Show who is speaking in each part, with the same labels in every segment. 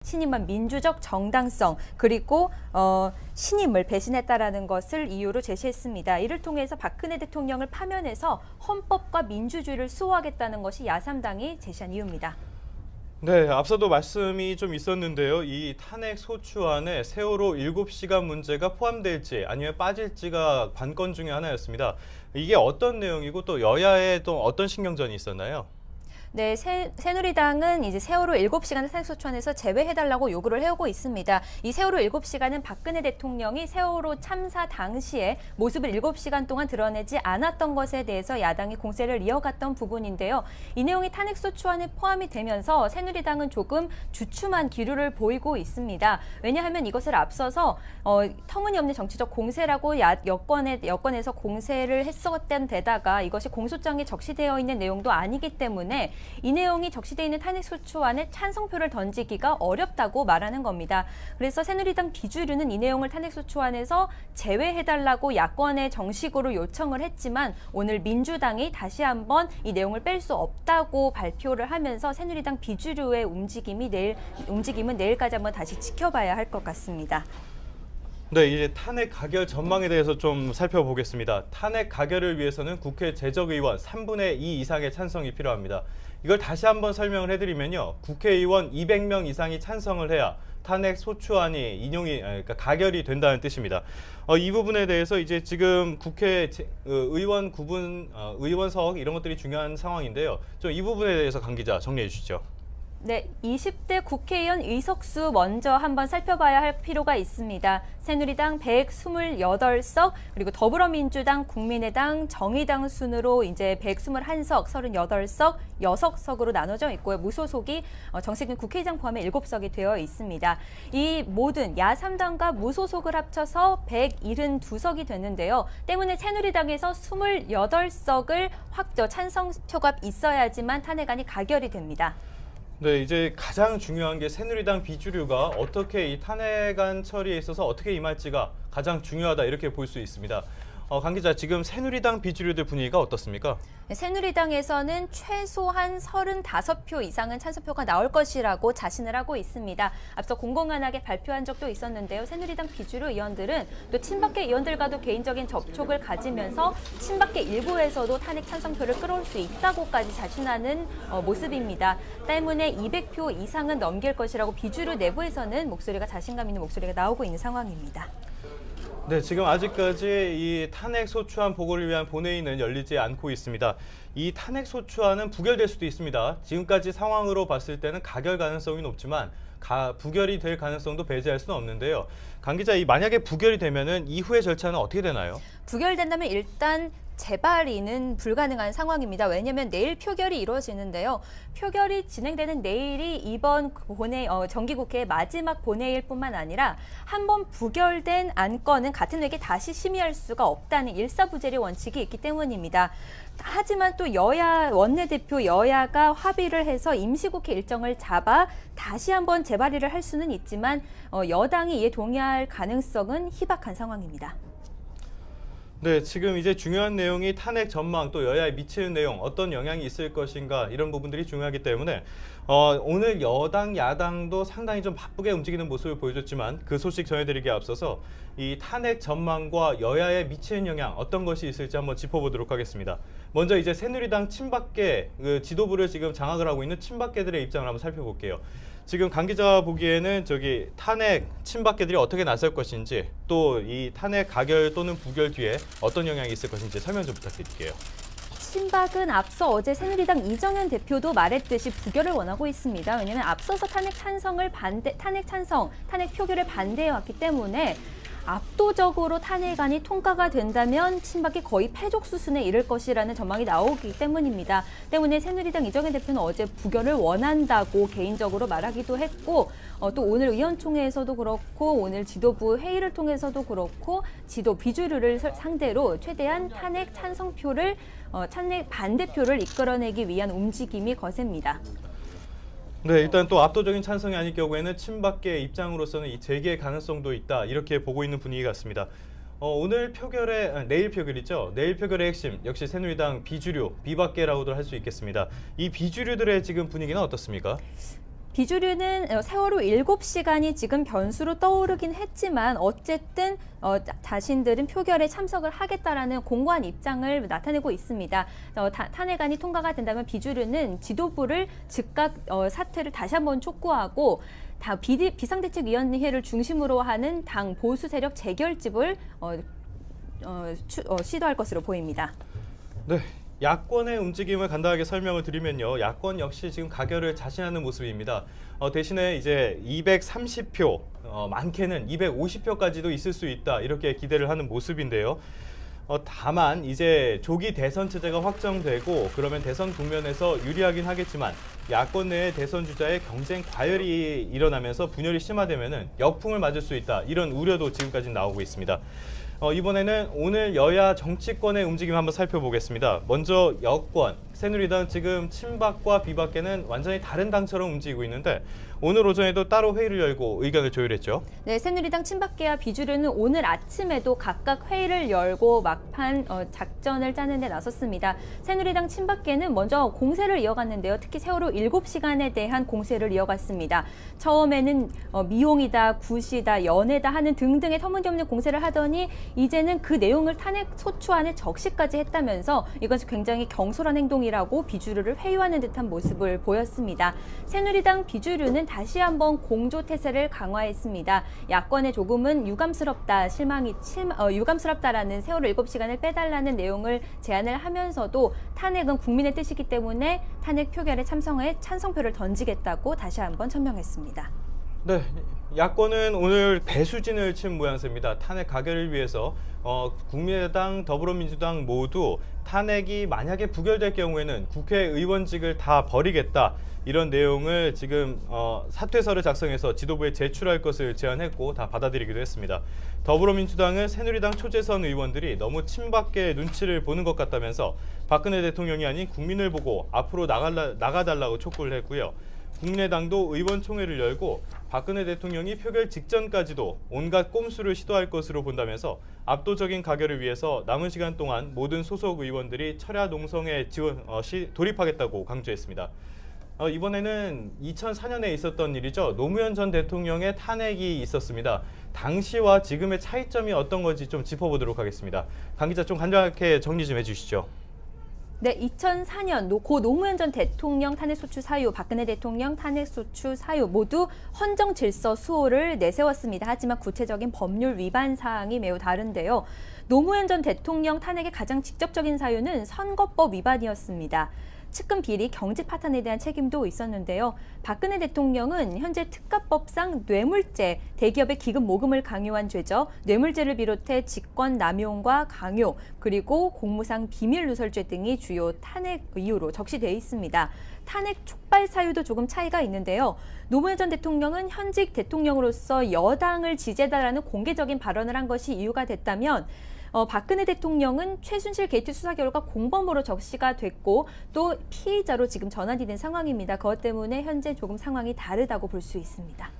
Speaker 1: 신임한 민주적 정당성 그리고 신임을 배신했다라는 것을 이유로 제시했습니다. 이를 통해서 박근혜 대통령을 파면해서 헌법과 민주주의를 수호하겠다는 것이 야3당이 제시한 이유입니다.
Speaker 2: 네, 앞서도 말씀이 좀 있었는데요. 이 탄핵 소추안에 세월호 7시간 문제가 포함될지 아니면 빠질지가 관건 중에 하나였습니다. 이게 어떤 내용이고 또 여야에 또 어떤 신경전이 있었나요?
Speaker 1: 네, 새누리당은 이제 세월호 7시간을 탄핵소추안에서 제외해달라고 요구를 해오고 있습니다. 이 세월호 7시간은 박근혜 대통령이 세월호 참사 당시에 모습을 7시간 동안 드러내지 않았던 것에 대해서 야당이 공세를 이어갔던 부분인데요. 이 내용이 탄핵소추안에 포함이 되면서 새누리당은 조금 주춤한 기류를 보이고 있습니다. 왜냐하면 이것을 앞서서 터무니없는 정치적 공세라고 여권에서 공세를 했었던 데다가 이것이 공소장에 적시되어 있는 내용도 아니기 때문에 이 내용이 적시되어 있는 탄핵소추안에 찬성표를 던지기가 어렵다고 말하는 겁니다. 그래서 새누리당 비주류는 이 내용을 탄핵소추안에서 제외해달라고 야권에 정식으로 요청을 했지만 오늘 민주당이 다시 한번 이 내용을 뺄 수 없다고 발표를 하면서 새누리당 비주류의 움직임은 내일까지 한번 다시 지켜봐야 할 것 같습니다.
Speaker 2: 네, 이제 탄핵 가결 전망에 대해서 좀 살펴보겠습니다. 탄핵 가결을 위해서는 국회 재적의원 3분의 2 이상의 찬성이 필요합니다. 이걸 다시 한번 설명을 해드리면요. 국회의원 200명 이상이 찬성을 해야 탄핵 소추안이 그러니까 가결이 된다는 뜻입니다. 이 부분에 대해서 이제 지금 국회 의원 구분, 의원석 이런 것들이 중요한 상황인데요. 좀 이 부분에 대해서 강 기자 정리해 주시죠.
Speaker 1: 네, 20대 국회의원 의석수 먼저 한번 살펴봐야 할 필요가 있습니다. 새누리당 128석, 그리고 더불어민주당, 국민의당, 정의당 순으로 이제 121석, 38석, 6석으로 나눠져 있고요. 무소속이 정세균 국회의장 포함해 7석이 되어 있습니다. 이 모든 야3당과 무소속을 합쳐서 172석이 되는데요. 때문에 새누리당에서 28석을 찬성표가 있어야지만 탄핵안이 가결이 됩니다.
Speaker 2: 네, 이제 가장 중요한 게 새누리당 비주류가 어떻게 이 탄핵안 처리에 있어서 어떻게 임할지가 가장 중요하다 이렇게 볼 수 있습니다. 강 기자, 지금 새누리당 비주류들 분위기가 어떻습니까?
Speaker 1: 새누리당에서는 최소한 35표 이상은 찬성표가 나올 것이라고 자신을 하고 있습니다. 앞서 공공연하게 발표한 적도 있었는데요. 새누리당 비주류 의원들은 또 친박계 의원들과도 개인적인 접촉을 가지면서 친박계 일부에서도 탄핵 찬성표를 끌어올 수 있다고까지 자신하는 모습입니다. 때문에 200표 이상은 넘길 것이라고 비주류 내부에서는 자신감 있는 목소리가 나오고 있는 상황입니다.
Speaker 2: 네, 지금 아직까지 이 탄핵 소추안 보고를 위한 본회의는 열리지 않고 있습니다. 이 탄핵 소추안은 부결될 수도 있습니다. 지금까지 상황으로 봤을 때는 가결 가능성이 높지만 부결이 될 가능성도 배제할 수는 없는데요. 강 기자, 만약에 부결이 되면은 이후의 절차는 어떻게 되나요? 부결된다면
Speaker 1: 일단 재발의는 불가능한 상황입니다. 왜냐하면 내일 표결이 이루어지는데요. 표결이 진행되는 내일이 이번 정기국회의 마지막 본회의일 뿐만 아니라 한번 부결된 안건은 같은 회기에 다시 심의할 수가 없다는 일사부재리 원칙이 있기 때문입니다. 하지만 또 여야 원내대표 여야가 합의를 해서 임시국회 일정을 잡아 다시 한번 재발의를 할 수는 있지만 여당이 이에 동의할 가능성은 희박한 상황입니다.
Speaker 2: 네, 지금 이제 중요한 내용이 탄핵 전망 또 여야에 미치는 내용 어떤 영향이 있을 것인가 이런 부분들이 중요하기 때문에 오늘 여당 야당도 상당히 좀 바쁘게 움직이는 모습을 보여줬지만 그 소식 전해드리기에 앞서서 이 탄핵 전망과 여야에 미치는 영향 어떤 것이 있을지 한번 짚어보도록 하겠습니다. 먼저 이제 새누리당 친박계 지도부를 지금 장악을 하고 있는 친박계들의 입장을 한번 살펴볼게요. 지금 강 기자가 보기에는 탄핵 친박계들이 어떻게 나설 것인지 또 이 탄핵 가결 또는 부결 뒤에 어떤 영향이 있을 것인지 설명 좀 부탁드릴게요.
Speaker 1: 친박은 앞서 어제 새누리당 이정현 대표도 말했듯이 부결을 원하고 있습니다. 왜냐하면 앞서서 탄핵 표결을 반대해왔기 때문에 압도적으로 탄핵안이 통과가 된다면 친박이 거의 패족 수순에 이를 것이라는 전망이 나오기 때문입니다. 때문에 새누리당 이정현 대표는 어제 부결을 원한다고 개인적으로 말하기도 했고 또 오늘 의원총회에서도 그렇고 오늘 지도부 회의를 통해서도 그렇고 비주류를 상대로 최대한 탄핵 반대표를 이끌어내기 위한 움직임이 거셉니다.
Speaker 2: 네, 일단 또 압도적인 찬성이 아닐 경우에는 친박계 입장으로서는 이 재개 가능성도 있다 이렇게 보고 있는 분위기 같습니다. 내일 표결이죠. 내일 표결의 핵심 역시 새누리당 비주류, 비박계라고도 할 수 있겠습니다. 이 비주류들의 지금 분위기는 어떻습니까?
Speaker 1: 비주류는 세월호 7시간이 지금 변수로 떠오르긴 했지만 어쨌든 자신들은 표결에 참석을 하겠다라는 공고한 입장을 나타내고 있습니다. 탄핵안이 통과가 된다면 비주류는 지도부를 즉각 사퇴를 다시 한번 촉구하고 비상대책위원회를 중심으로 하는 당 보수 세력 재결집을 시도할 것으로 보입니다.
Speaker 2: 네. 야권의 움직임을 간단하게 설명을 드리면요. 야권 역시 지금 가결을 자신하는 모습입니다. 대신에 이제 230표, 많게는 250표까지도 있을 수 있다. 이렇게 기대를 하는 모습인데요. 다만 이제 조기 대선 체제가 확정되고 그러면 대선 국면에서 유리하긴 하겠지만 야권 내의 대선 주자의 경쟁 과열이 일어나면서 분열이 심화되면은 역풍을 맞을 수 있다. 이런 우려도 지금까지 나오고 있습니다. 이번에는 오늘 여야 정치권의 움직임 한번 살펴보겠습니다. 먼저 여권, 새누리당 지금 친박과 비박계는 완전히 다른 당처럼 움직이고 있는데 오늘 오전에도 따로 회의를 열고 의견을 조율했죠.
Speaker 1: 네, 새누리당 친박계와 비주류는 오늘 아침에도 각각 회의를 열고 막판 작전을 짜는 데 나섰습니다. 새누리당 친박계는 먼저 공세를 이어갔는데요. 특히 세월호 7시간에 대한 공세를 이어갔습니다. 처음에는 미용이다, 굿이다, 연애다 하는 등등의 터무니없는 공세를 하더니 이제는 그 내용을 탄핵 소추안에 적시까지 했다면서 이것이 굉장히 경솔한 행동이라고 비주류를 회유하는 듯한 모습을 보였습니다. 새누리당 비주류는 다시 한번 공조태세를 강화했습니다. 야권에 조금은 유감스럽다라는 세월호 7시간을 빼달라는 내용을 제안을 하면서도 탄핵은 국민의 뜻이기 때문에 탄핵 표결에 참석해 찬성표를 던지겠다고 다시 한번 천명했습니다.
Speaker 2: 네, 야권은 오늘 배수진을 친 모양새입니다. 탄핵 가결을 위해서 국민의당, 더불어민주당 모두 탄핵이 만약에 부결될 경우에는 국회의원직을 다 버리겠다. 이런 내용을 지금 사퇴서를 작성해서 지도부에 제출할 것을 제안했고 다 받아들이기도 했습니다. 더불어민주당은 새누리당 초재선 의원들이 너무 친박계 눈치를 보는 것 같다면서 박근혜 대통령이 아닌 국민을 보고 앞으로 나가달라고 촉구를 했고요. 국민의당도 의원총회를 열고 박근혜 대통령이 표결 직전까지도 온갖 꼼수를 시도할 것으로 본다면서 압도적인 가결을 위해서 남은 시간 동안 모든 소속 의원들이 철야 농성에 돌입하겠다고 강조했습니다. 이번에는 2004년에 있었던 일이죠. 노무현 전 대통령의 탄핵이 있었습니다. 당시와 지금의 차이점이 어떤 건지 좀 짚어보도록 하겠습니다. 강 기자 좀 간략하게 정리 좀 해주시죠.
Speaker 1: 네, 2004년 고 노무현 전 대통령 탄핵소추 사유, 박근혜 대통령 탄핵소추 사유 모두 헌정질서 수호를 내세웠습니다. 하지만 구체적인 법률 위반 사항이 매우 다른데요. 노무현 전 대통령 탄핵의 가장 직접적인 사유는 선거법 위반이었습니다. 측근 비리, 경제 파탄에 대한 책임도 있었는데요. 박근혜 대통령은 현재 특가법상 뇌물죄, 대기업의 기금 모금을 강요한 죄죠. 뇌물죄를 비롯해 직권 남용과 강요, 그리고 공무상 비밀 누설죄 등이 주요 탄핵 이유로 적시되어 있습니다. 탄핵 촉발 사유도 조금 차이가 있는데요. 노무현 전 대통령은 현직 대통령으로서 여당을 지지해달라는 공개적인 발언을 한 것이 이유가 됐다면 박근혜 대통령은 최순실 게이트 수사 결과 공범으로 적시가 됐고 또 피의자로 지금 전환이 된 상황입니다. 그것 때문에 현재 조금 상황이 다르다고 볼 수 있습니다.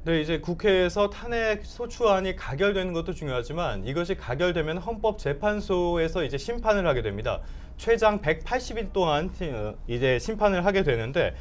Speaker 2: 네, 이제 국회에서 탄핵 소추안이 가결되는 것도 중요하지만 이것이 가결되면 헌법재판소에서 이제 심판을 하게 됩니다. 최장 180일 동안 이제 심판을 하게 되는데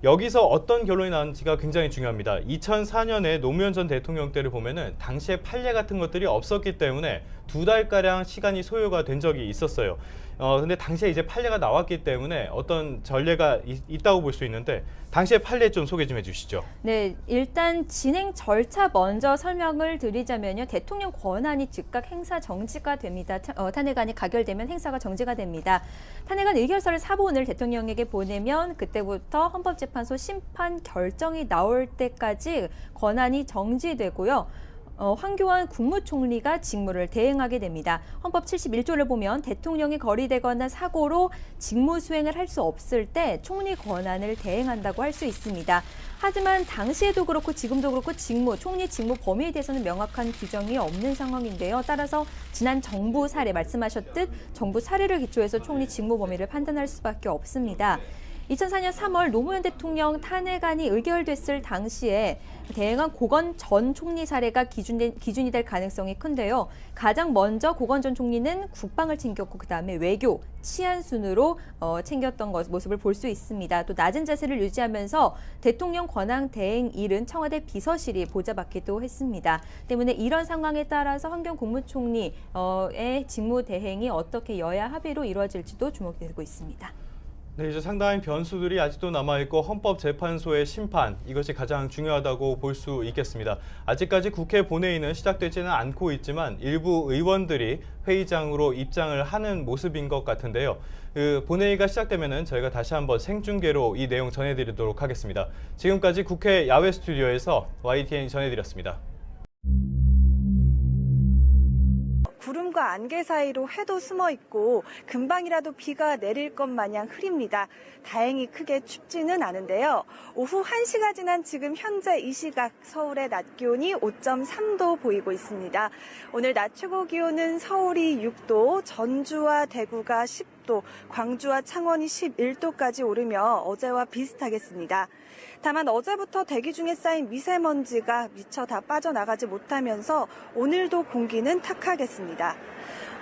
Speaker 2: 여기서 어떤 결론이 나는지가 굉장히 중요합니다. 2004년에 노무현 전 대통령 때를 보면은 당시에 판례 같은 것들이 없었기 때문에 2달가량 시간이 소요가 된 적이 있었어요. 근데 당시에 이제 판례가 나왔기 때문에 어떤 전례가 있다고 볼 수 있는데 당시의 판례 좀 소개 좀 해주시죠.
Speaker 1: 네, 일단 진행 절차 먼저 설명을 드리자면요. 대통령 권한이 즉각 행사 정지가 됩니다. 탄핵안이 가결되면 행사가 정지가 됩니다. 탄핵안 의결서를 사본을 대통령에게 보내면 그때부터 헌법재판소 심판 결정이 나올 때까지 권한이 정지되고요. 황교안 국무총리가 직무를 대행하게 됩니다. 헌법 71조를 보면 대통령이 거리되거나 사고로 직무 수행을 할 수 없을 때 총리 권한을 대행한다고 할 수 있습니다. 하지만 당시에도 그렇고 지금도 그렇고 총리 직무 범위에 대해서는 명확한 규정이 없는 상황인데요. 따라서 지난 정부 사례 말씀하셨듯 정부 사례를 기초해서 총리 직무 범위를 판단할 수밖에 없습니다. 2004년 3월 노무현 대통령 탄핵안이 의결됐을 당시에 대행한 고건 전 총리 사례가 기준이 될 가능성이 큰데요. 가장 먼저 고건 전 총리는 국방을 챙겼고 그다음에 외교, 치안 순으로 챙겼던 모습을 볼 수 있습니다. 또 낮은 자세를 유지하면서 대통령 권한 대행 일은 청와대 비서실이 보좌받기도 했습니다. 때문에 이런 상황에 따라서 환경 국무총리의 직무 대행이 어떻게 여야 합의로 이루어질지도 주목되고 있습니다.
Speaker 2: 네, 이제 상당한 변수들이 아직도 남아있고 헌법재판소의 심판, 이것이 가장 중요하다고 볼 수 있겠습니다. 아직까지 국회 본회의는 시작되지는 않고 있지만 일부 의원들이 회의장으로 입장을 하는 모습인 것 같은데요. 본회의가 시작되면은 저희가 다시 한번 생중계로 이 내용 전해드리도록 하겠습니다. 지금까지 국회 야외 스튜디오에서 YTN이 전해드렸습니다.
Speaker 3: 구름과 안개 사이로 해도 숨어 있고 금방이라도 비가 내릴 것 마냥 흐립니다. 다행히 크게 춥지는 않은데요. 오후 1시가 지난 지금 현재 이 시각 서울의 낮 기온이 5.3도 보이고 있습니다. 오늘 낮 최고 기온은 서울이 6도, 전주와 대구가 10도, 광주와 창원이 11도까지 오르며 어제와 비슷하겠습니다. 다만 어제부터 대기 중에 쌓인 미세먼지가 미처 다 빠져나가지 못하면서 오늘도 공기는 탁하겠습니다.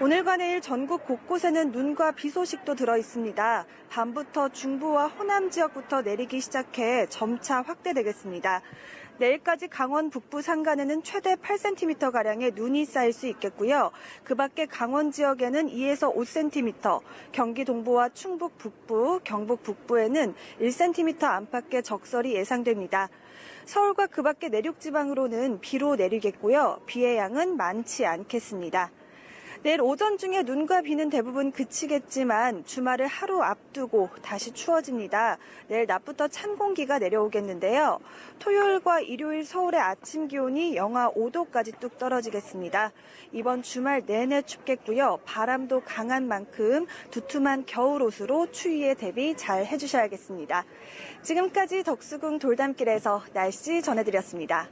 Speaker 3: 오늘과 내일 전국 곳곳에는 눈과 비 소식도 들어 있습니다. 밤부터 중부와 호남 지역부터 내리기 시작해 점차 확대되겠습니다. 내일까지 강원 북부 산간에는 최대 8cm가량의 눈이 쌓일 수 있겠고요. 그 밖에 강원 지역에는 2에서 5cm, 경기 동부와 충북 북부, 경북 북부에는 1cm 안팎의 적설이 예상됩니다. 서울과 그 밖의 내륙 지방으로는 비로 내리겠고요. 비의 양은 많지 않겠습니다. 내일 오전 중에 눈과 비는 대부분 그치겠지만 주말을 하루 앞두고 다시 추워집니다. 내일 낮부터 찬 공기가 내려오겠는데요. 토요일과 일요일 서울의 아침 기온이 영하 5도까지 뚝 떨어지겠습니다. 이번 주말 내내 춥겠고요. 바람도 강한 만큼 두툼한 겨울옷으로 추위에 대비 잘 해주셔야겠습니다. 지금까지 덕수궁 돌담길에서 날씨 전해드렸습니다.